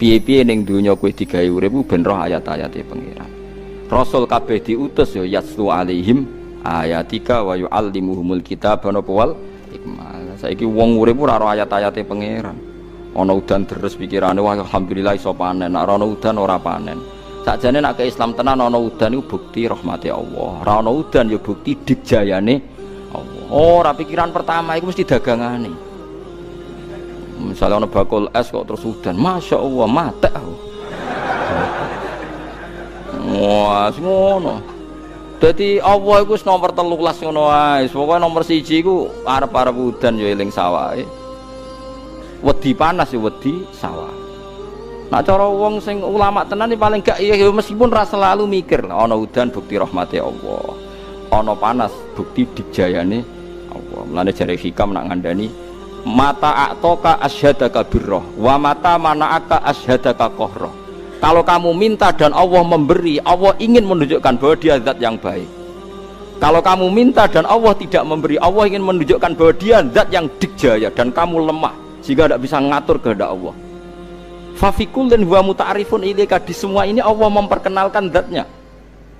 Piye-piye ning donya kowe digawe urip ben roh ayat-ayate pangeran. Rasul kabeh diutus ya yaslu alaihim ayatika wa yuallimuhumul kitaba wal hikmah. Saiki wong urip ora roh ayat-ayate pangeran. Ana udan deres pikirane wah alhamdulillah iso panen, nek ana udan ora panen. Sakjane nek ke Islam tenan ana udan iku bukti rahmati Allah. Ora ana udan ya bukti digjayane Allah. Ora pikiran pertama iku mesti dagangane. Misalnya ana bakul es kok terus udan, masya Allah mate aku. Wah, ngono. Dadi Allah iku wis nomor 13 ngono wae. Pokoke nomor 1 iku arep-arep udan ya eling sawahe. Wedi panas ya wedi sawah. Nah cara wong sing ulama tenan paling gak ya meskipun ra selalu mikir ana udan bukti rahmati Allah. Ana panas bukti dijayane Allah. Mulane jare hikam nak ngandani mata a'toka asyhadaka birrah wa mata mana'aka asyhadaka qahrah. Kalau kamu minta dan Allah memberi, Allah ingin menunjukkan bahwa dia zat yang baik. Kalau kamu minta dan Allah tidak memberi, Allah ingin menunjukkan bahwa dia zat yang digjaya dan kamu lemah sehingga tidak bisa ngatur kehendak Allah. Fafikul dan huwa muta'arifun ilaika, di semua ini Allah memperkenalkan zatnya.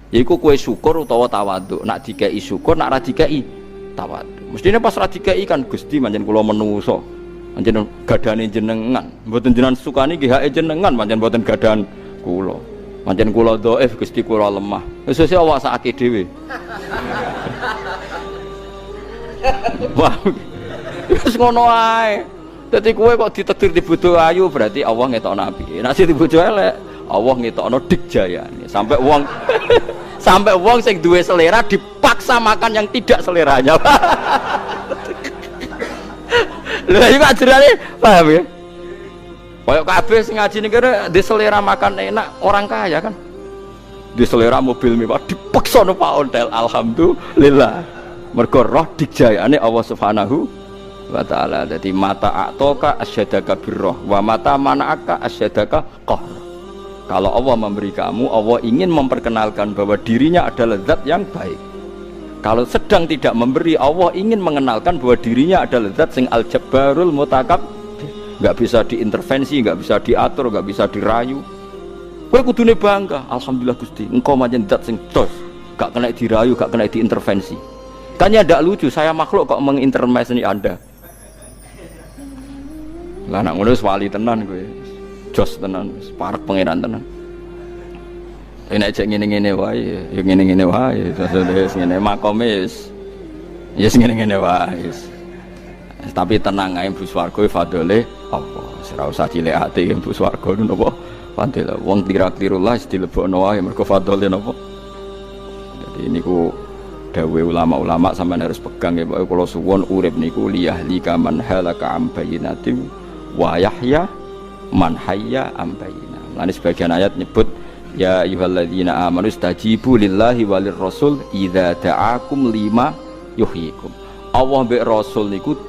Yaiku kue syukur utawa tawadhu. Nak dikai syukur, nak ra dikai tawadhu. Mestinya pas ra dikai kan Gusti manjen kula menungso. Manjen gadane jenengan. Mboten jenengan sukani nggih hake jenengan, manjen mboten gadan kula. Manjen kula dhaif, Gusti kula lemah. Wis sesuk awasake dhewe. Wah. Wis ngono ae. Dadi kowe kok ditakdir di bojo ayu berarti Allah ngetokno apike. Nek di bojo elek, Allah ngetokno digjayane. Sampai wong sing duwe selera dipaksa makan yang tidak seleranya. Lha iki ajarane paham ya? Kayak kabeh sing ngaji niki di selera makan enak orang kaya kan. Di selera mobil mewah dipaksa no Pak Ontel. Alhamdulillah. Mergo roh digjayane Allah Subhanahu wa ta'ala. Jadi mata a'toka asyhadaka birrah wa mata mana'aka asyhadaka qahr. Kalau Allah memberi kamu, Allah ingin memperkenalkan bahwa dirinya adalah zat yang baik. Kalau sedang tidak memberi, Allah ingin mengenalkan bahwa dirinya adalah zat sing al-jabbarul mutakabbir. Enggak bisa diintervensi, enggak bisa diatur, enggak bisa dirayu. Kowe kudune bangga, alhamdulillah Gusti, engkau manjen zat sing dos, enggak kena dirayu, enggak kena diintervensi. Kan ya ndak lucu, saya makhluk kok mengintervensi Anda. Lah nak ngono wis wali tenan kowe. Jos tenan, wis parek pangeran tenan. Nek cek ngene-ngene wae, ya ngene-ngene wae, terus ngene makome wis. Ya ngene-ngene wae. Tapi tenang ae mlebu swarga fadhole apa? Ora usah cilik ati mlebu swarga napa? Fadhole wong kira-kirullah wis dilebokno wae mergo fadhole napa? Jadi niku dawuh ulama-ulama sampean harus pegang ya Pak kula suwun urip niku liyahlika man halaka am bayyinatin wa yahya man hayya am bayyinah. Lan sebagian ayat nyebut ya ayyuhalladzina amanu stajibu lillahi walir rasul idza da'akum lima yuhyikum. Allah mbek rasul niku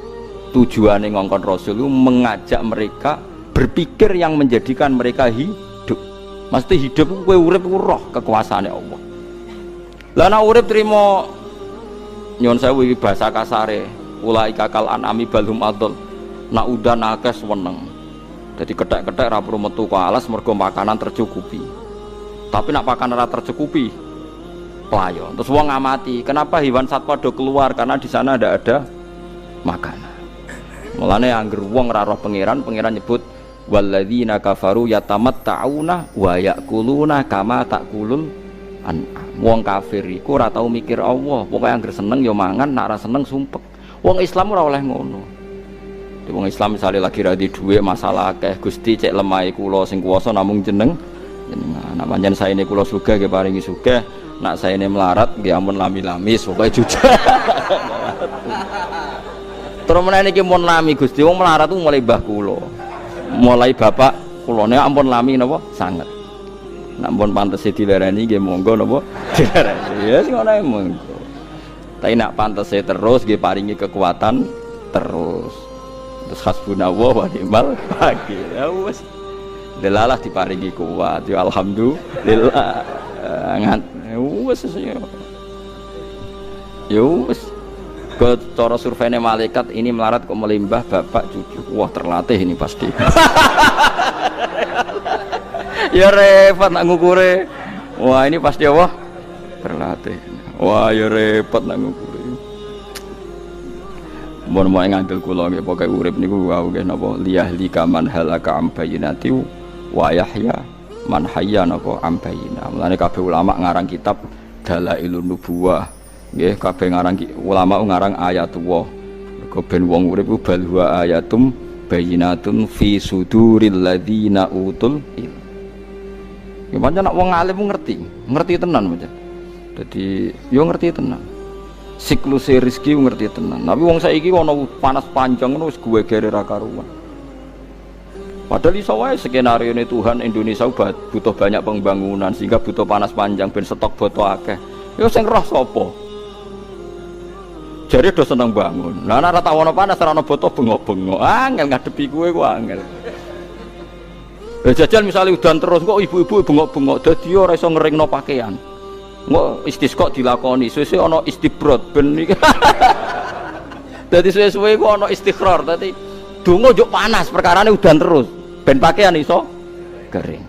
tujuane ngongkon rasul itu mengajak mereka berpikir yang menjadikan mereka hidup. Mesti hidup kowe urip roh kekuasaane Allah. Lah nek urip trimo nyon sewu iki bahasa kasare ulaika kal anami balhum adol. Nak udan akeh seneng. Jadi kethek-kethek ra perlu metu ke alas mergo makanan tercukupi. Tapi nak makanan ra tercukupi pelayon. Terus wong ngamati, kenapa hewan satwa do keluar? Karena di sana ada makanan. Mulane angger wong ra roh pangeran nyebut walladzina kafaru yatamatta'una wa ya'kuluna kama ta'kulul an'am. Wong kafir iku ora tau mikir Allah, pokoke angger seneng ya mangan, nak ra seneng sumpek. Wong Islam ora oleh ngono. Wong Islam misalnya lagi ra di dhuwit masalah akeh, Gusti cek lemah kula sing kuwasa namung jenengan. Nak pancen saene kula sugih nggih paringi sugih, nak saene melarat nggih ampun lami-lami pokoke jujur. Terus meneh niki mun lami Gusti, wong melarat ku mulai mbah kula. Mulai bapak kula nek ampun lami napa sanget. Nek ampun pantese dilereni nggih monggo napa dilereni. Ya sing ngono ae monggo. Tapi nek pantese terus nggih paringi kekuatan terus. Terus hasbunallah wa ni'mal wakil. Ya wis. Delalah diparingi kuat. Ya alhamdulillah. Wis ya wis. Ke cara surveinya malaikat ini melarat kok melimbah bapak cucu. Wah terlatih ini pasti. Ya repot nak ngukure. Wah, ini pasti apa? Berlatih. Wah, ya repot nak ngukure. Mun mau ngandel kula nggih pokoke urip niku wau nggih napa liyahlika man halaka am bayyinati wa yahya man hayya napa am bayyinah. Mulane kabeh ulama ngarang kitab Dalailun Nubuwah. Nggih kabeh ngarang ulama ngarang ayatullah. Mergo ben wong urip ku bal huwa ayatum bayyinatun fi suduril ladzina utul ilm. Ya pancen nek wong alim ngerti tenan pancen. Dadi yo ngerti tenan. Siklus rezeki ngerti tenan. Tapi wong saiki ana panas panjang ngono wis gegere ra karuan. Padahal iso wae skenario ini Tuhan Indonesia butuh banyak pembangunan sehingga butuh panas panjang ben stok boto akeh. Ya sing roh sapa? Jare do seneng bangun. Lah nek ora tau ana panas ora ana boto bengok-bengok. Angel ngadepi kowe ku angel. Jajal misalnya udan terus kok ibu-ibu bengok-bengok dadi ora iso ngeringno pakaian. Engko istisqa dilakoni, suwe-suwe ana istibrod ben iki. Dadi suwe-suwe ku ana istikrar, dadi donga njuk panas perkarane udan terus ben pakaian iso kering.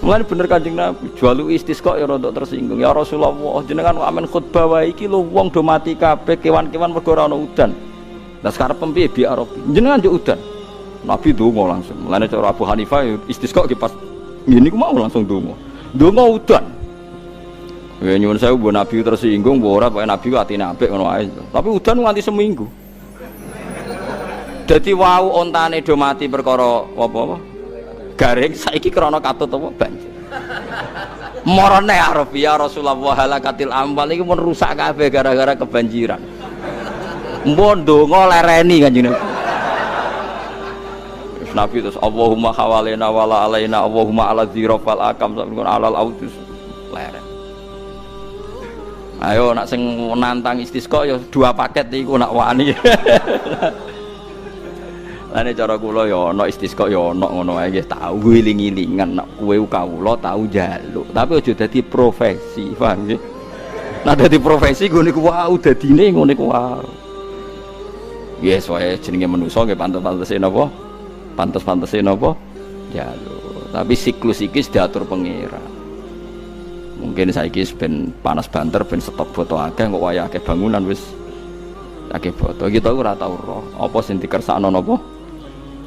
Mulane bener Kanjeng Nabi, jualu istisqa ya rada tersinggung. Ya Rasulullah, jenengan amen khutbah wae iki lho wong do mati kabeh kewan-kewan mergo ora ana udan. Lah sekarep piye bi Arabi? Jenengan njuk udan. Nabi donga langsung. Mulane cara Abu Hanifah istisqa ki pas ngene ku mau langsung donga. Donga udan. Ya nyuwun sewu mbok Nabi tersinggung mbok ora pokoke Nabi ku atine apik ngono ae. Tapi udan nganti seminggu. Dadi wau ontane do mati perkara apa-apa? Garing saiki krana katut apa banjir. Marane Arabi ya Rasulullah halakatil amwal iki mun rusak kabeh gara-gara kebanjiran. Mbok ndonga lereni Kanjeng Nabi. Nabi terus Allahumma hawalena wala alaina Allahumma ala dzirafal akam sampeyan alal autus leren. Ayo nak sing nantang istisqa ya dua paket iku nak wani. Lane cara kula ya ana istisqa ya ana ngono ae nggih tau wiling-wilingan nak kowe kawula tau njaluk tapi aja dadi profesi paham nggih. Nah dadi profesi ngene ku wau dadine ngene ku wau. Yes wae jenenge manusa nggih pantes-pantese napa? Pantes-pantese napa? Njaluk. Tapi siklus iki diatur pangeran. Mungkin saiki ben panas banter ben stok foto akeh kok wayah akeh bangunan wis akeh foto. Kita ora tau roh apa sing dikersakno napa?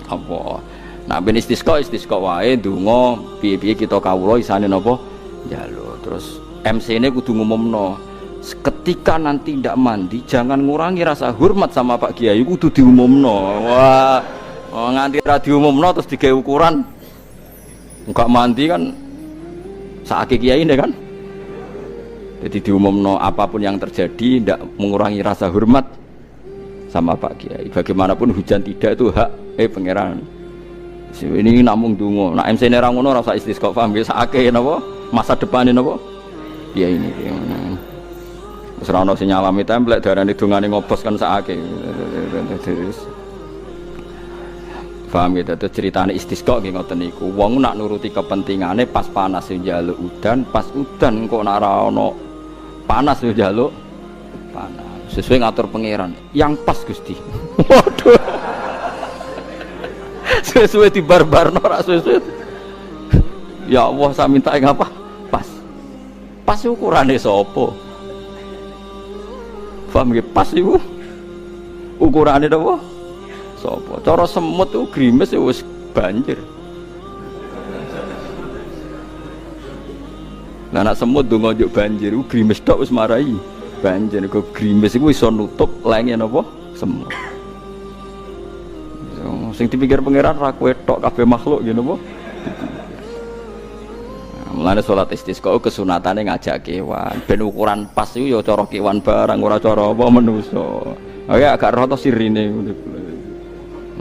Apa? Nah ben istisqa wae ndonga piye-piye kita kawula isane napa? Njaluk. Terus MC-ne kudu ngumumno. Ketika nanti ndak mandi jangan ngurangi rasa hormat sama Pak Kiai kudu diumumno. Wah, nganti ra diumumno terus digawe ukuran. Enggak mandi kan sakake kiai ini kan. Jadi diumumno apapun yang terjadi ndak mengurangi rasa hormat sama Pak Kiai. Bagaimanapun hujan tidak itu hak pangeran. Ini namung donga. Nek MC-ne ra ngono ora usah istisqa paham nggih sakake napa? Masa depane napa? Kiai ini. Wis ora ono sing nyalami templek darane dongane ngobos kan sakake. Paham gitu, itu ceritanya istisqa nggih ngoten niku. Wong nak nuruti kepentingane pas panas yo njaluk udan, pas udan kok nak ora ono panas yo njaluk panas. Sesuai ngatur pangeran. Yang pas Gusti. Waduh. Sesuai dibarbarno ora sesuai. Ya Allah saya minta yang apa? Pas. Pas ukurane sapa? Paham nggih pas iku. Ukurane napa? Sapa? Cara semut itu grimes ya wis banjir. Lah nek semut ndonga njuk banjir ku grimes tok wis marai banjir. Kok grimes iku iso nutup lenge napa? Semut. Sing dipikir pangeran ra kowe tok kabeh makhluk ngene apa? Mulane salat istisqa kesunatane ngajak kewan. Ben ukuran pas iku ya cara kewan barang ora cara apa manusa. Oke agak roh to sirine.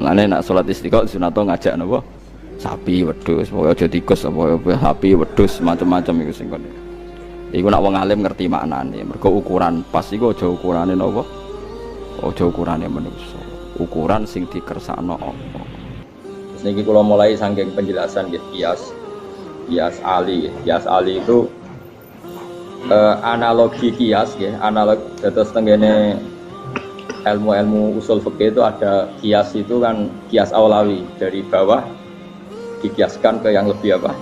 Mulane nak salat istiqomah sunnato ngajak napa? Sapi, wedhus, pokoke aja tikus apa sapi, wedhus, macam-macam iku sing kono. Iku nak wong alim ngerti maknane. Mergo ukuran pas iku aja ukurane napa? Aja ukurane manusa. Ukuran sing dikersakno apa. Terus niki kula mulai saking penjelasan nggih kias ali. Kias ali itu analogi kias nggih, analog dados tengene ilmu-ilmu usul fikih itu ada kias itu kan kias aulawi dari bawah dikiaskan ke yang lebih apa?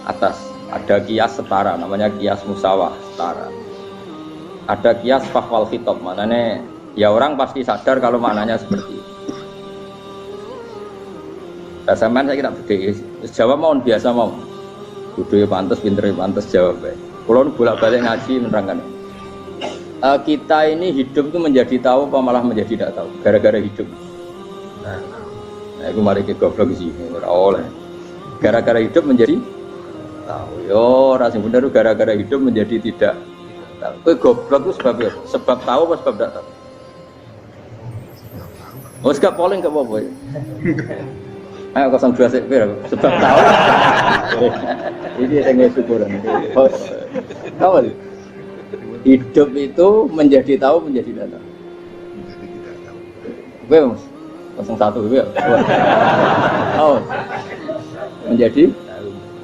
Atas. Ada kias setara, namanya kias musawah setara. Ada kias fahwal khitab, maknanya ya orang pasti sadar kalau maknanya seperti itu. Sampean saya kira beda. Jawab mau biasa mau. Kudu pantes, pinter pantes jawab bae. Kulo bolak-balik ngaji menerangkan. Kita ini hidup itu menjadi tahu apa malah menjadi tidak tahu gara-gara hidup. Nah, aku mari kita goblok sih, ora oleh. Gara-gara hidup menjadi tahu. Yo, ora sing bener gara-gara hidup menjadi tidak tahu. Kowe goblok itu sebab apa? Sebab tahu apa sebab tidak tahu? Oh, gak polling gak apa-apa ya. Ayo 02 sik sebab tahu. Ini yang syukuran. Tahu sih. Hidup itu menjadi tahu menjadi tidak tahu. Oke mas, 01 ya. Oh, menjadi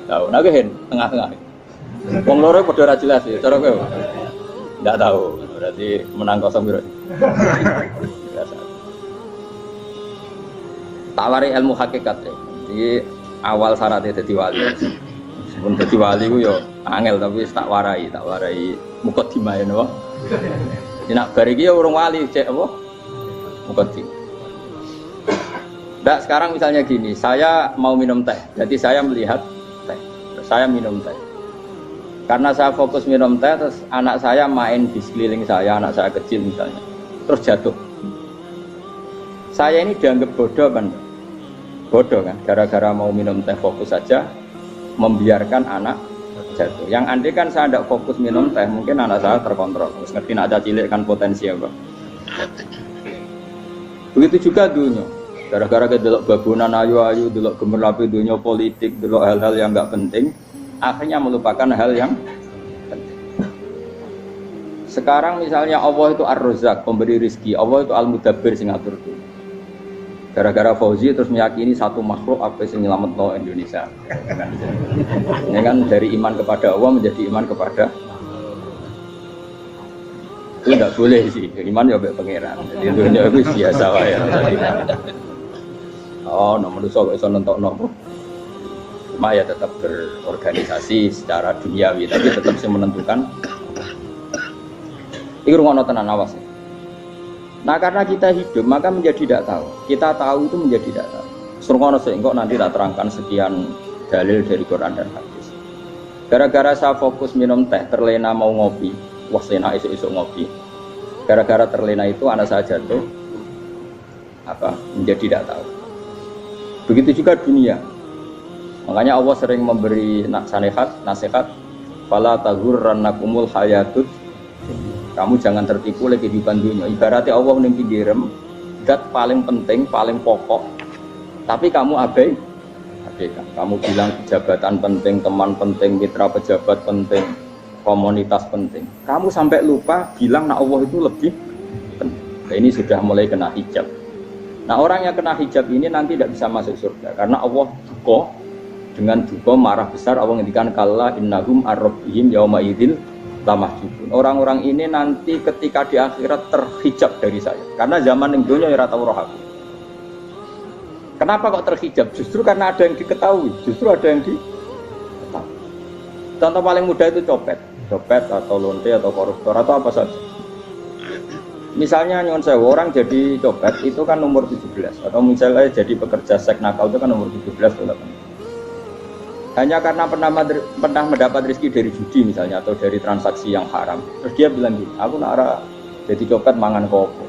tahu. Nah kan tengah-tengah. Wong loro padha ora jelas ya. Cara kowe enggak tahu. Berarti menang 0 berarti. Biasa. Tawari ilmu hakikat ya. Jadi awal syaratnya jadi wali. Sebelum jadi wali ku yo angel tapi tak warai mukadimah ya napa. Jadi nak bar iki ya urung wali cek apa? Mukadimah. Ndak sekarang misalnya gini, saya mau minum teh. Jadi saya melihat teh. Saya minum teh. Karena saya fokus minum teh terus anak saya main di sekeliling saya, anak saya kecil misalnya. Terus jatuh. Saya ini dianggap bodoh kan? Bodoh kan? Gara-gara mau minum teh fokus saja membiarkan anak jatuh. Yang andai kan saya tidak fokus minum teh, mungkin anak saya terkontrol. Terus ngerti nak cilik kan potensi apa? Begitu juga dunia. Gara-gara delok babunan ayu-ayu, delok gemerlapi dunia politik, delok hal-hal yang enggak penting, akhirnya melupakan hal yang penting. Sekarang misalnya Allah itu Ar-Razzaq, pemberi rezeki, Allah itu Al-Mudabbir sing ngatur dunia. Gara-gara Fauzi terus meyakini satu makhluk apa yang nyelametno Indonesia. Ini kan dari iman kepada Allah menjadi iman kepada itu tidak boleh sih, iman ya baik pangeran. Jadi dunia itu biasa wae. Oh, nomor itu kok iso nentokno. Cuma ya tetap berorganisasi secara duniawi, tapi tetap sih menentukan. Iki rungono tenan awas. Nah karena kita hidup maka menjadi tidak tahu. Kita tahu itu menjadi tidak tahu. Surungono sehingga nanti tak terangkan sekian dalil dari Quran dan hadis. Gara-gara saya fokus minum teh, terlena mau ngopi, wah sena esok ngopi. Gara-gara terlena itu anak saya jatuh, menjadi tidak tahu. Begitu juga dunia. Makanya Allah sering memberi nasihat, fala taghurrannakumul hayatud. Kamu jangan tertipu lagi di dunia. Ibaratnya Allah ning pinggirem, zat paling penting, paling pokok. Tapi kamu abaikan. Kamu bilang jabatan penting, teman penting, mitra pejabat penting, komunitas penting. Kamu sampai lupa bilang nah Allah itu lebih penting. Nah, ini sudah mulai kena hijab. Nah orang yang kena hijab ini nanti tidak bisa masuk surga karena Allah duka dengan duka marah besar. Allah ngendikan kalla innahum ar-rabbihim yauma idzil lamahjubun. Orang-orang ini nanti ketika di akhirat terhijab dari saya. Karena zaman yang dunia ya tahu roh aku. Kenapa kok terhijab? Justru karena ada yang diketahui. Justru ada yang diketahui. Contoh paling mudah itu copet atau lonte atau koruptor atau apa saja. Misalnya nyon sewu orang jadi copet itu kan nomor 17 atau misalnya jadi pekerja seks nakal itu kan nomor 17 atau 18. Hanya karena pernah mendapat rezeki dari judi misalnya atau dari transaksi yang haram. Terus dia bilang gini, aku nak jadi copet mangan kopo.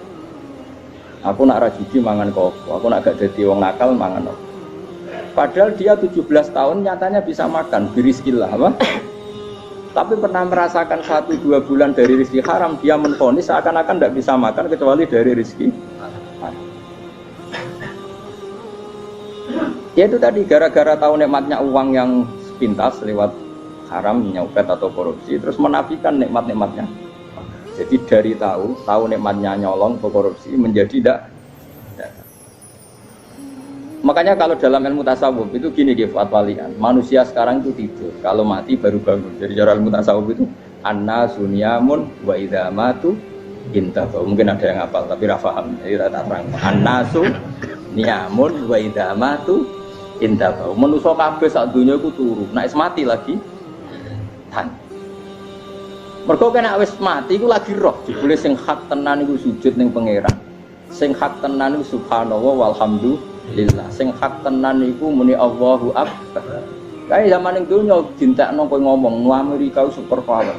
Aku nak judi mangan kopo. Aku nak gak jadi wong nakal mangan kopo. Padahal dia 17 tahun nyatanya bisa makan, birizkillah apa? Tapi pernah merasakan 1-2 bulan dari rezeki haram, dia menvonis seakan-akan tidak bisa makan kecuali dari rezeki haram. Ya itu tadi gara-gara tahu nikmatnya uang yang sepintas lewat haram, nyopet atau korupsi, terus menafikan nikmat-nikmatnya. Jadi dari tahu nikmatnya nyolong atau korupsi menjadi tidak. Makanya kalau dalam ilmu tasawuf itu gini fatwalian, manusia sekarang itu tidur, kalau mati baru bangun. Jadi cara ilmu tasawuf itu annasu niyamun wa idza matu intafa. Mungkin ada yang hafal tapi ra paham. Jadi tak terang. Annasu niyamun wa idza matu indah bau. Manusa kabeh sak donya iku turu. Nek wis mati lagi tan. Mergo kena wis mati iku lagi roh. Jebule sing hak tenan iku sujud ning pangeran. Sing hak tenan iku subhanallah walhamdulillah. Sing hak tenan iku muni Allahu akbar. Kae zaman ning donya dintekno kowe ngomong nu Amerika super power.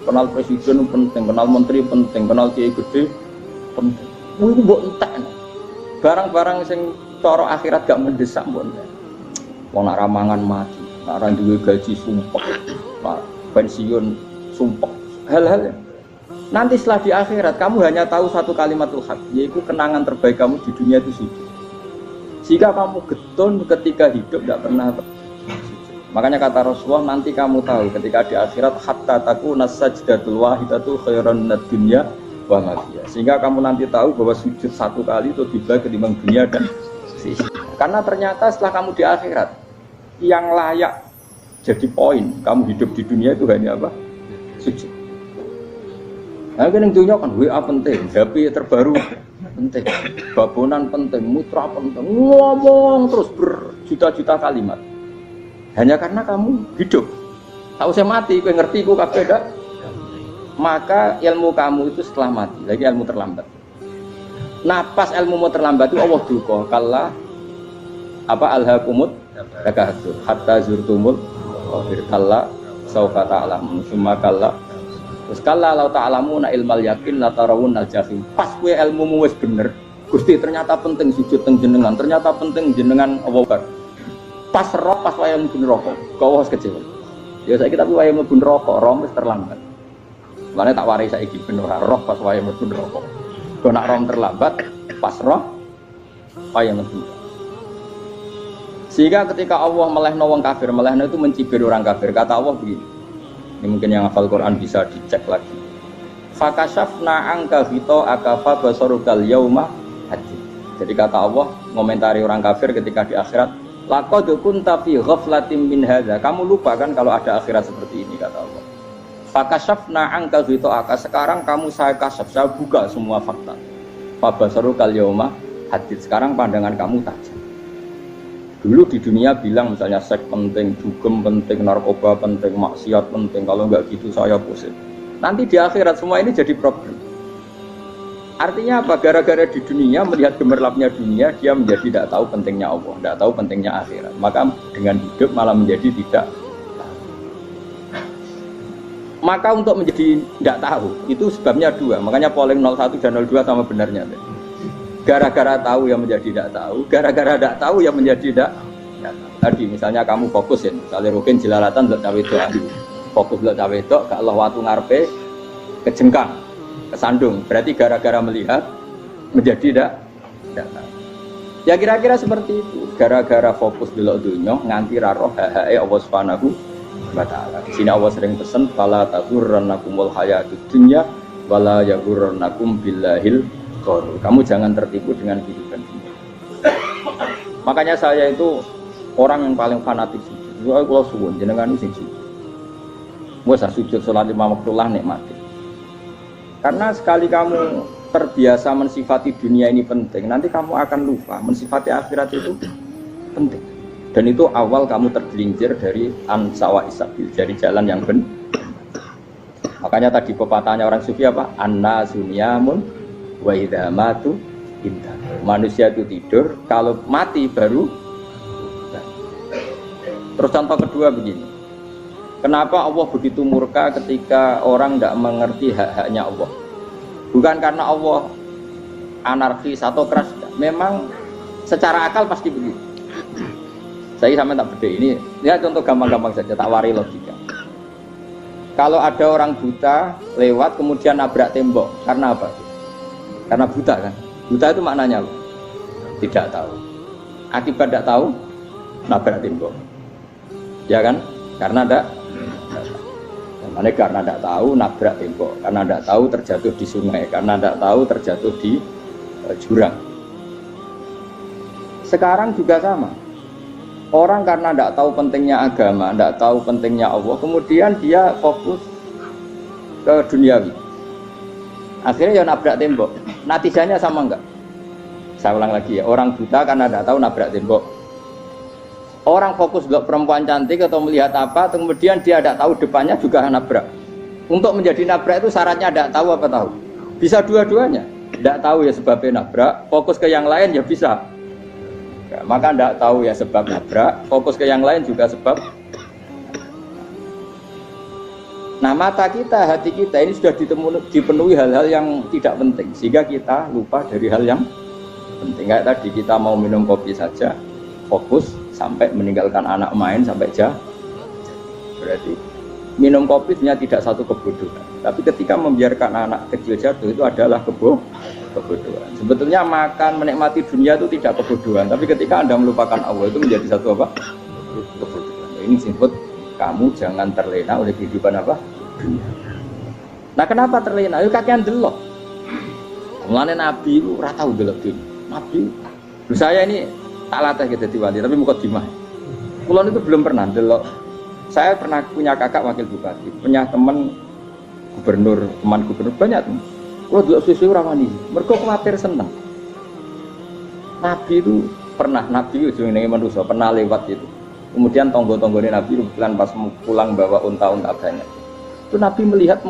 Kenal presiden penting, kenal menteri penting, kenal kiai gede penting. Kuwi mbok entekno. Barang-barang sing cara akhirat gak mendesak mbok entek. Wong nak ramangan mati, nak ra duwe gaji sumpek, pensiun sumpek. Hal-hal nanti setelah di akhirat kamu hanya tahu satu kalimatul haq, yaitu kenangan terbaik kamu di dunia itu sujud. Jika kamu getun ketika hidup tidak pernah sujud. Makanya kata Rasulullah, nanti kamu tahu ketika di akhirat hatta takuna sajdatul wahidatu khairan minad dunya wa ma fiha. Sehingga kamu nanti tahu bahwa sujud satu kali itu lebih baik ketimbang dunia dan sisi. Karena ternyata setelah kamu di akhirat yang layak jadi poin kamu hidup di dunia itu hanya apa? Sujud. Nah, kan yang dunia kan WA penting, HP terbaru penting, babonan penting, mutra penting, ngomong terus berjuta-juta kalimat. Hanya karena kamu hidup. Tahu saya mati, kowe ngerti ku kabeh dak. Maka ilmu kamu itu setelah mati, lagi ilmu terlambat. Nah, pas ilmu mau terlambat itu Allah duka, kalla apa alhaqumut takatsur hatta zurtumul qafir kalla saufa ta'lamun summa kalla. Terus kalla law ta'lamuna ilmal yakin la tarawun al jahim. Pas kowe ilmumu wis bener, Gusti ternyata penting sujud teng jenengan, ternyata penting jenengan Allah. Pas roh pas wayah mlebu neraka, kok wis kecewa. Ya saiki tapi wayah mlebu neraka, roh wis terlambat. Mane tak warai saiki ben ora roh pas wayah mlebu neraka. Kok nak roh terlambat, pas roh wayah mlebu. Sehingga ketika Allah melehno wong kafir, melehno itu mencibir orang kafir. Kata Allah begini. Ini mungkin yang hafal Quran bisa dicek lagi. Fakashafna angka hito akafa basarukal yauma hadid. Jadi kata Allah ngomentari orang kafir ketika di akhirat, laqad kunta fi ghaflatin min hadza. Kamu lupa kan kalau ada akhirat seperti ini, kata Allah. Fakashafna angka hito aka. Sekarang kamu saya kasaf, saya buka semua fakta. Fa basarukal yauma hadid. Sekarang pandangan kamu tajam. Dulu di dunia bilang misalnya seks penting, dugem penting, narkoba penting, maksiat penting. Kalau enggak gitu saya pusing. Nanti di akhirat semua ini jadi problem. Artinya apa? Gara-gara di dunia melihat gemerlapnya dunia, dia menjadi tidak tahu pentingnya Allah, tidak tahu pentingnya akhirat. Maka dengan hidup malah menjadi tidak. Maka untuk menjadi tidak tahu itu sebabnya dua. Makanya polling 01 dan 02 sama benarnya. Gara-gara tahu yang menjadi tidak tahu, gara-gara tidak tahu yang menjadi tidak tahu. Tadi misalnya kamu fokus ya, misalnya Rukin jelalatan untuk cawe doa, fokus untuk cawe doa, gak Allah waktu ngarepe kejengkang, kesandung. Berarti gara-gara melihat menjadi tidak tahu. Ya kira-kira seperti itu. Gara-gara fokus dulu dunia, nganti roh hae Allah Subhanahu wa Ta'ala. Di sini Allah sering pesan, fala taghurrannakumul hayatud dunya wala yaghurrannakum billahil. Kamu jangan tertipu dengan kehidupan ini. Makanya saya itu orang yang paling fanatik sujud. Kalau suwun jenengan sing sujud. Wes sujud salat lima waktu lah nikmati. Karena sekali kamu terbiasa mensifati dunia ini penting, nanti kamu akan lupa mensifati akhirat itu penting. Dan itu awal kamu tergelincir dari ansawa isabil, dari jalan yang benar. Makanya tadi pepatahnya orang sufi apa? An-nasunyamun wa idza matu inta. Manusia itu tidur, kalau mati baru. Terus contoh kedua begini. Kenapa Allah begitu murka ketika orang tidak mengerti hak-haknya Allah? Bukan karena Allah anarkis atau keras, memang secara akal pasti begitu. Saya sampai tak beda ini, ya contoh gampang-gampang saja, tak wari logika. Kalau ada orang buta lewat kemudian nabrak tembok, karena apa? Karena buta kan? Buta itu maknanya apa? Tidak tahu. Akibat tidak tahu, nabrak tembok. Ya kan? Karena tidak. Namanya karena tidak tahu nabrak tembok. Karena tidak tahu terjatuh di sungai. Karena tidak tahu terjatuh di jurang. Sekarang juga sama. Orang karena tidak tahu pentingnya agama, tidak tahu pentingnya Allah, kemudian dia fokus ke duniawi. Akhirnya ya nabrak tembok. Natijanya sama enggak? Saya ulang lagi ya, orang buta karena tidak tahu nabrak tembok. Orang fokus untuk perempuan cantik atau melihat apa, kemudian dia tidak tahu depannya juga nabrak. Untuk menjadi nabrak itu syaratnya tidak tahu apa tahu. Bisa dua-duanya. Tidak tahu ya sebabnya nabrak, fokus ke yang lain ya bisa. Ya, maka tidak tahu ya sebab nabrak, fokus ke yang lain juga sebab. Nah mata kita, hati kita ini sudah dipenuhi hal-hal yang tidak penting, sehingga kita lupa dari hal yang penting. Kayak tadi kita mau minum kopi saja, fokus sampai meninggalkan anak main sampai jauh. Berarti minum kopi sebenarnya tidak satu kebodohan, tapi ketika membiarkan anak kecil jatuh itu adalah kebodohan. Sebetulnya makan menikmati dunia itu tidak kebodohan, tapi ketika Anda melupakan Allah itu menjadi satu apa? Kebodohan. Ini disebut kamu jangan terlena oleh kehidupan apa? Dunia. Nah kenapa terlena? Itu kakean delok. Mulane Nabi itu ora tau delok dunia. Nabi, saya ini tak latih gitu di wali, tapi mukadimah. Kulon itu belum pernah delok. Saya pernah punya kakak wakil bupati, punya teman gubernur banyak tuh. Kalau delok susu ramani, mereka khawatir seneng. Nabi itu pernah, Nabi itu jenenge manusia pernah lewat itu. Kemudian tonggo-tonggone Nabi kebetulan pas pulang bawa unta-unta banyak. Itu Nabi melihat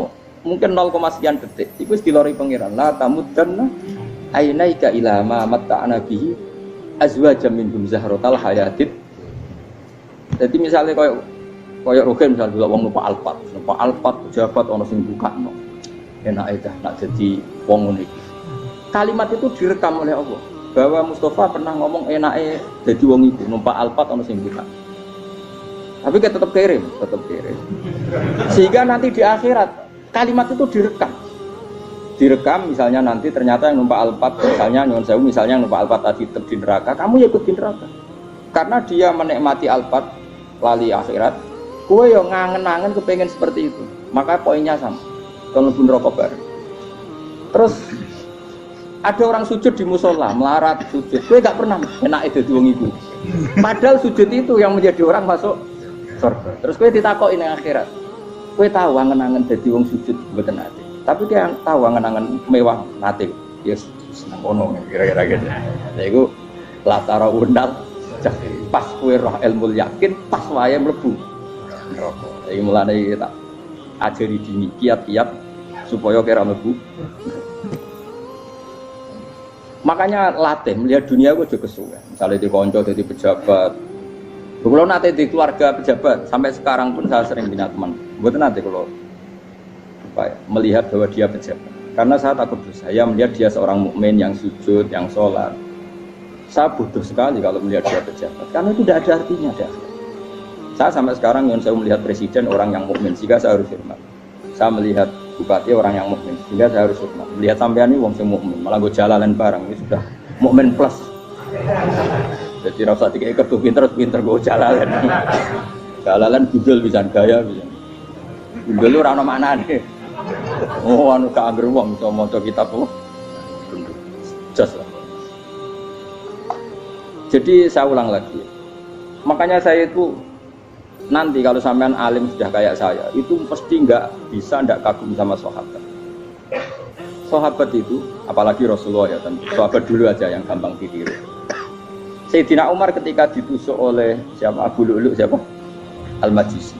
mungkin 0, sekian detik. Itu dilori pangeran. La tamuddanna ainaika ila ma matta'na bihi azwajam minhum zahratal hayatid. Jadi misalnya koyo Rogen misalnya dulu wong numpak Alphard pejabat ono sing bukakno. Enak aja nak jadi wong ngene iki. Kalimat itu direkam oleh Allah bahwa Mustafa pernah ngomong enake jadi wong iku numpak Alphard ono sing buka. Tapi kita tetap kirim. Sehingga nanti di akhirat kalimat itu direkam misalnya nanti ternyata yang numpak Alphard misalnya nyuwun sewu misalnya numpak Alphard tadi tetap di neraka, kamu ya ikut di neraka karena dia menikmati Alphard lali akhirat, kowe yo ngangen-angen kepengen seperti itu, maka poinnya sama kalau pun rokok bareng. Terus ada orang sujud di musola melarat sujud, kowe gak pernah enak itu wong iku padahal sujud itu yang menjadi orang masuk surga. Terus kowe ditakoki ning akhirat, kowe tahu angen-angen dadi wong sujud mboten ate. Tapi dia tahu angen-angen mewah nate. Yes, seneng ono kira-kira gitu. Lha iku latara undal pas kowe roh ilmu yakin pas wae mlebu neraka. Iki mulane tak ajari dini kiat-kiat supaya kira mlebu. Makanya latih melihat dunia itu juga kesuwen. Misalnya di konco jadi pejabat. Kalau nanti di keluarga pejabat sampai sekarang pun saya sering punya teman. Buat nanti kalau melihat bahwa dia pejabat, karena saya takut dosa. Saya melihat dia seorang mukmin yang sujud, yang sholat. Saya butuh sekali kalau melihat dia pejabat, karena itu tidak ada artinya. Saya sampai sekarang yang saya melihat presiden orang yang mukmin, sehingga saya harus hormat. Saya melihat bupati orang yang mukmin, sehingga saya harus hormat. Melihat sampean ini wong sing mukmin, malah gue jalalan barang ini sudah mukmin plus. Jadi rasa tiga kertu pinter gue jalalan. Jalalan gudul bisa gaya bisa. Gudul lu rano mana nih? Oh anu keangger wong iso maca kitab kok. Jos lah. Jadi saya ulang lagi. Makanya saya itu nanti kalau sampean alim sudah kayak saya, itu pasti nggak kagum sama sahabat. Sahabat itu, apalagi Rasulullah ya tentu. Sahabat dulu aja yang gampang ditiru. Sayyidina Umar ketika ditusuk oleh siapa? Abu Lu'lu' siapa? Al-Majusi.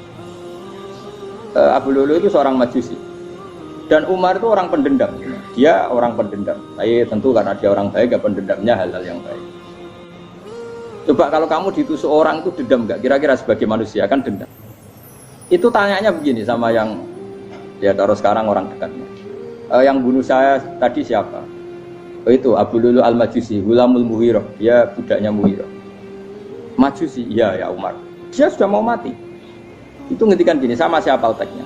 Abu Lu'lu' itu seorang Majusi. Dan Umar itu orang pendendam. Dia orang pendendam. Tapi tentu karena dia orang baik, ya pendendamnya hal-hal yang baik. Coba kalau kamu ditusuk orang itu dendam nggak? Kira-kira sebagai manusia kan dendam. Itu tanyanya begini sama yang ya taruh sekarang orang dekatnya. Yang bunuh saya tadi siapa? Oh itu Abu Lu'lu' Al-Majusi, Hulamul Muhirah. Dia budaknya Muhirah. Majusi, iya ya Umar. Dia sudah mau mati. Itu ngetikan gini, sama siapa teksnya?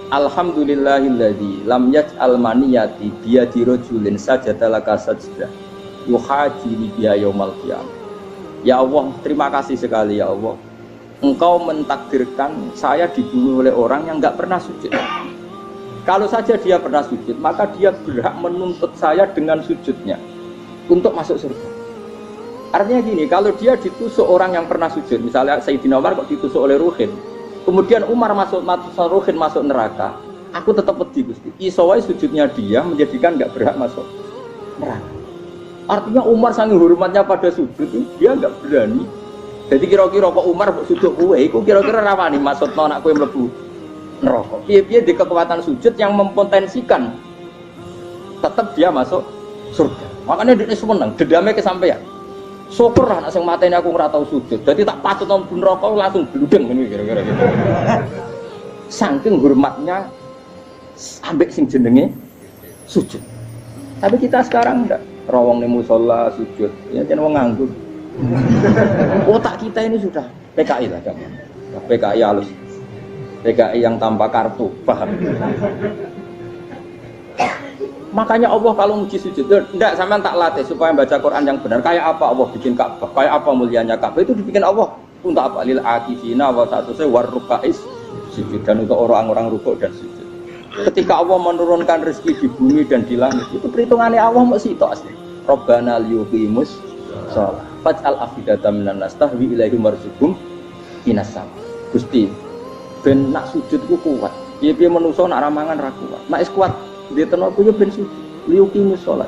Alhamdulillahilladzi lam yaj'al maniyati biyadi rajulin sajadalaka sajdah yuhajiri biya yaumal qiyamah. Ya Allah, terima kasih sekali ya Allah. Engkau mentakdirkan saya dibunuh oleh orang yang enggak pernah sujud. Kalau saja dia pernah sujud, maka dia berhak menuntut saya dengan sujudnya untuk masuk surga. Artinya gini, kalau dia ditusuk orang yang pernah sujud, misalnya Sayyidina Umar kok ditusuk oleh Ruhin, kemudian Umar Ruhin masuk neraka, aku tetap pedih Gusti. Isowai sujudnya dia menjadikan nggak berhak masuk neraka. Artinya Umar sangat hormatnya pada sujud, dia nggak berani Jadi kira-kira kok Umar kok sujud kowe iku kira-kira rawani maksudno anak kowe mlebu neraka. Piye-piye di kekuatan sujud yang mempotensikan tetap dia masuk surga. Makanya dia seneng, dendamnya kesampaian. Syukur lah anak sing mateni aku ora tau sujud. Jadi tak patut nang neraka langsung bludeng ngene kira-kira gitu. Saking hormatnya ambek sing jenenge sujud. Tapi kita sekarang enggak. Rawong ning musala sujud, ya jeneng wong nganggur. Otak kita ini sudah PKI lah, PKI halus, PKI yang tanpa kartu, paham? Makanya Allah kalau muji sujud, enggak sampean tak latih supaya baca Quran yang benar. Kayak apa Allah bikin Ka'bah? Kayak apa mulianya Ka'bah? Itu dibikin Allah untuk apa? Lil akifina wa satusai warrukais sujud, dan untuk orang-orang rukuk dan sujud. Ketika Allah menurunkan rezeki di bumi dan di langit, itu perhitungannya Allah masih itu asli. Rabbana liyuqimus shalah faj'al afidatan minan nas tahwi ilaihim warzuqhum minas sama. Gusti ben nak sujud ku kuat. Piye-piye manusa nak ramangan ra kuat. Nek wis kuat dia tenaga yo ben sujud. Liyuqimus shalah.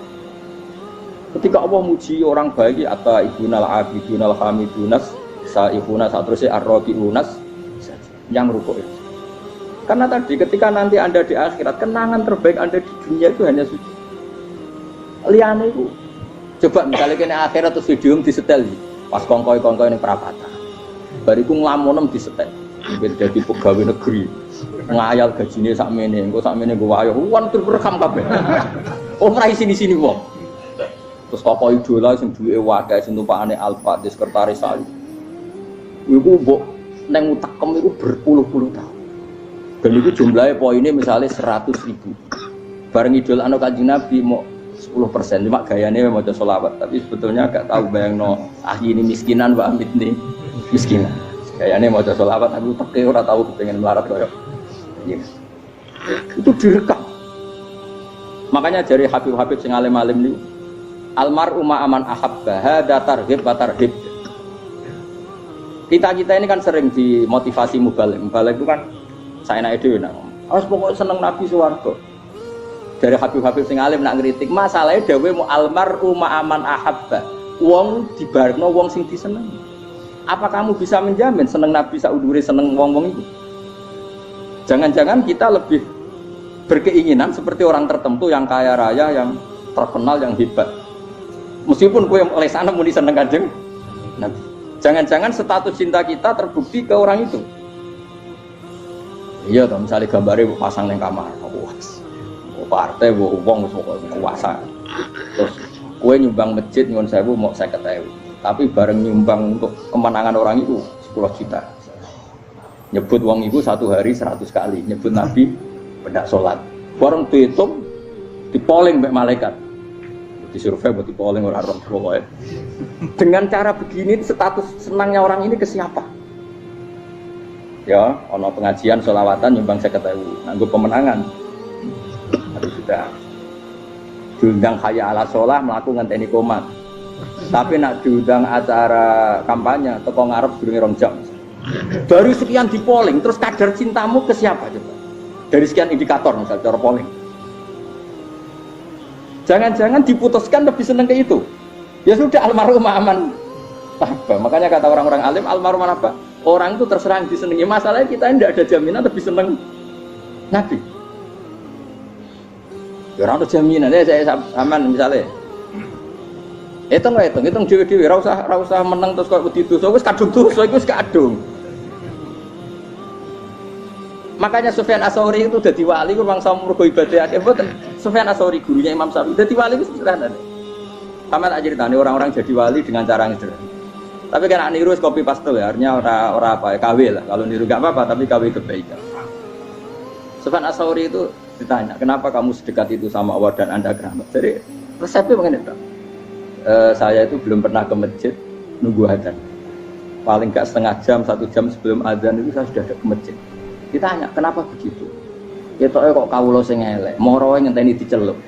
Ketika Allah muji orang baik atau ibunal abidunal hamidunas saihuna satruse arrobiunas yang rukuk itu. Karena tadi ketika nanti Anda di akhirat kenangan terbaik Anda di dunia itu hanya sujud. Liyane itu coba misalnya kene akhirat terus video disetel pas kongkoi-kongkoi ning perapatan. Bariku nglamunem disetel. Ben dadi pegawai negeri. Ngayal gajine sakmene, engko sakmene nggo wayo. Wan tur rekam kabeh. Ora sini-sini wong. Terus tokoh idola sing duwe wadah sing tumpakane Alfa di sekretaris saya. Iku mbok nang utakem iku berpuluh-puluh tahun. Dan itu jumlahnya poinnya misalnya 100.000. Bareng idol anu Kanjeng Nabi mau 10%, cuma gayanya mau maca sholawat, tapi sebetulnya agak tahu bayangno ahli ini miskinan Mbak Amit nih miskinan. Gayanya mau maca sholawat, aku teke ora tahu kepengen melarat koyo. Iya. Itu direkam. Makanya dari Habib-habib sing alim-alim niku almar'u ma'aman ahabba hada targhib wa tarhib. Kita ini kan sering dimotivasi mubaligh. Mubaligh itu kan saya naik dhewe nang. Harus pokoknya seneng Nabi swarga. Dari Habib-habib sing alim nak ngritik masalahnya dawuh mu almar'u ma'aman ahabba. Wong dibarno wong sing disenengi. Apa kamu bisa menjamin seneng Nabi saudure seneng wong-wong itu? Jangan-jangan kita lebih berkeinginan seperti orang tertentu yang kaya raya, yang terkenal, yang hebat. Meskipun kowe oleh sana muni seneng Kanjeng Nabi. Jangan-jangan status cinta kita terbukti ke orang itu. Iya toh, misalnya gambarnya pasang neng kamar, partai, uang, kuasa. Terus kue nyumbang masjid nyuwun sewu mau 50.000, tapi bareng nyumbang untuk kemenangan orang itu 10 juta. Nyebut uang itu satu hari 100 kali, nyebut Nabi pendak sholat. Bareng dihitung, dipoling mbek malaikat. Disurvei buat dipoling orang pokoknya. Dengan cara begini status senangnya orang ini ke siapa? Ya, ono pengajian sholawatan nyumbang 50.000, nganggo pemenangan. Harus sudah diundang kaya ala sholah melakukan teknik komat. Tapi nak diundang acara kampanye teko ngarep durunge 2 jam. Dari sekian di polling, terus kadar cintamu ke siapa coba? Dari sekian indikator misal cara polling. Jangan-jangan diputuskan lebih seneng ke itu. Ya sudah almarhum aman. Apa? Makanya kata orang-orang alim almarhum apa? Orang itu terserah disenangi. Masalahnya kita tidak ada jaminan lebih seneng Nabi. Ya orang itu jaminan. Saya aman misalnya. Hitung dewi-dewi. Rausah menang terus kok begitu. So wis kadung dosa, wis kadung. Makanya Sufyan Ats-Tsauri itu dadi wali ku mangsa mergo ibadah akeh mboten. Sufyan Ats-Tsauri gurunya Imam Syafi'i dadi wali ku sederhana. Sama tak ceritane orang-orang jadi wali dengan cara yang sederhana. Tapi kan niru copy paste ya, artinya ora apa ya, KW lah. Kalau niru enggak apa-apa, tapi KW kebaikan. Sufyan Ats-Tsauri itu ditanya, "Kenapa kamu sedekat itu sama Allah dan Anda keramat?" Jadi resepnya begini, Pak. Saya itu belum pernah ke masjid nunggu adzan. Paling enggak setengah jam, 1 jam sebelum adzan itu saya sudah ada ke masjid. Ditanya, "Kenapa begitu?" Ketoke kok kawula sing elek, moroe ngenteni diceluk.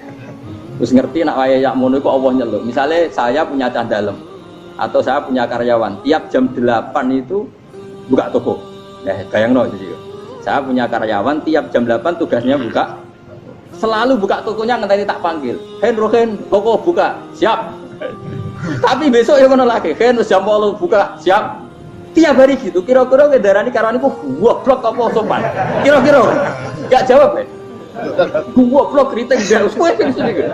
Terus ngerti nak waya yak mono iku Allah nyeluk. Misalnya saya punya cah dalem atau saya punya karyawan, tiap jam 8 itu buka toko. Nah, bayangno jadi. Saya punya karyawan tiap jam 8 tugasnya buka. Selalu buka tokonya ngenteni tak panggil. "Hen, Rohen, toko buka." "Siap." Tapi besok ya ngono lagi. "Hen, jam 8 buka." "Siap." Tiap hari gitu, kira-kira kendaraan ini karena aku goblok apa sopan? Kira-kira gak jawab ya? Goblok kritik gak usah gitu.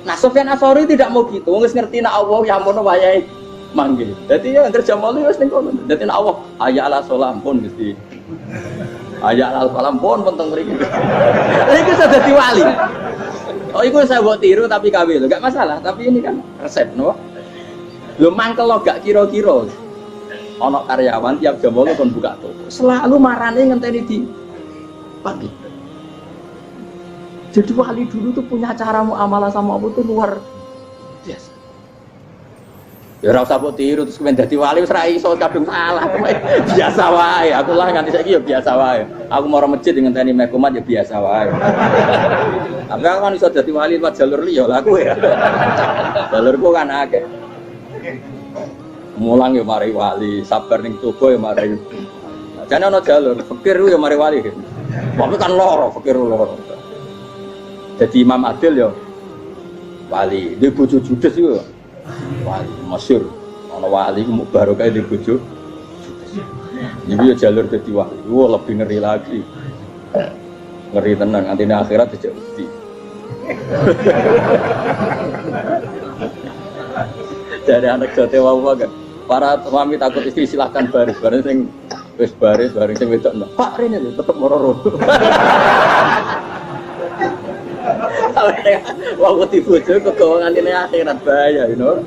Nah Sofyan Athori tidak mau gitu, nggak ngerti nak Allah yang mau wayai manggil. Jadi ya kerja malu wes nengko. Jadi nak Allah ayat ala solam pun mesti. Ayat ala solam pun penting mereka. Ini sudah jadi wali. Oh itu saya buat tiru tapi kawin, gak masalah. Tapi ini kan resep, no? Lo mangkel lo gak kira-kira. Ono karyawan tiap jam kan buka toko. Selalu marane ngenteni di pagi. Jadi wali dulu tuh punya cara muamalah sama Allah tuh luar biasa. Ya ora usah mbok tiru terus kemen dadi wali wis ra iso kadung salah. Biasa wae. Aku lah nganti saiki ya biasa wae. Aku mau masjid ngenteni mekumat ya biasa wae. Tapi aku kan iso dadi wali lewat jalur liya lah aku ya. Jalurku kan akeh. Mulang ya mari wali, sabar ning tubuh ya mari. Jane ana jalur, fikir ya mari wali. Tapi kan loro, fikir loro. Jadi Imam Adil ya wali, di bojo judes itu wali, masyhur. Ana wali ku barokah di bojo judes. Iki ya jalur dadi wali. Wah, lebih ngeri lagi. Ngeri tenan, antine akhirat dijak wedi. Dari anak jote wae kan. Para suami takut istri silahkan baris, bareng sing wis baris, bareng sing wedok. Pak rene tetep moro-moro. Wah, di bojo kegawa ngantine akhirat bahaya, you know.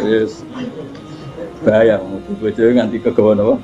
Yes. Bahaya, di bojo nganti kegawa napa?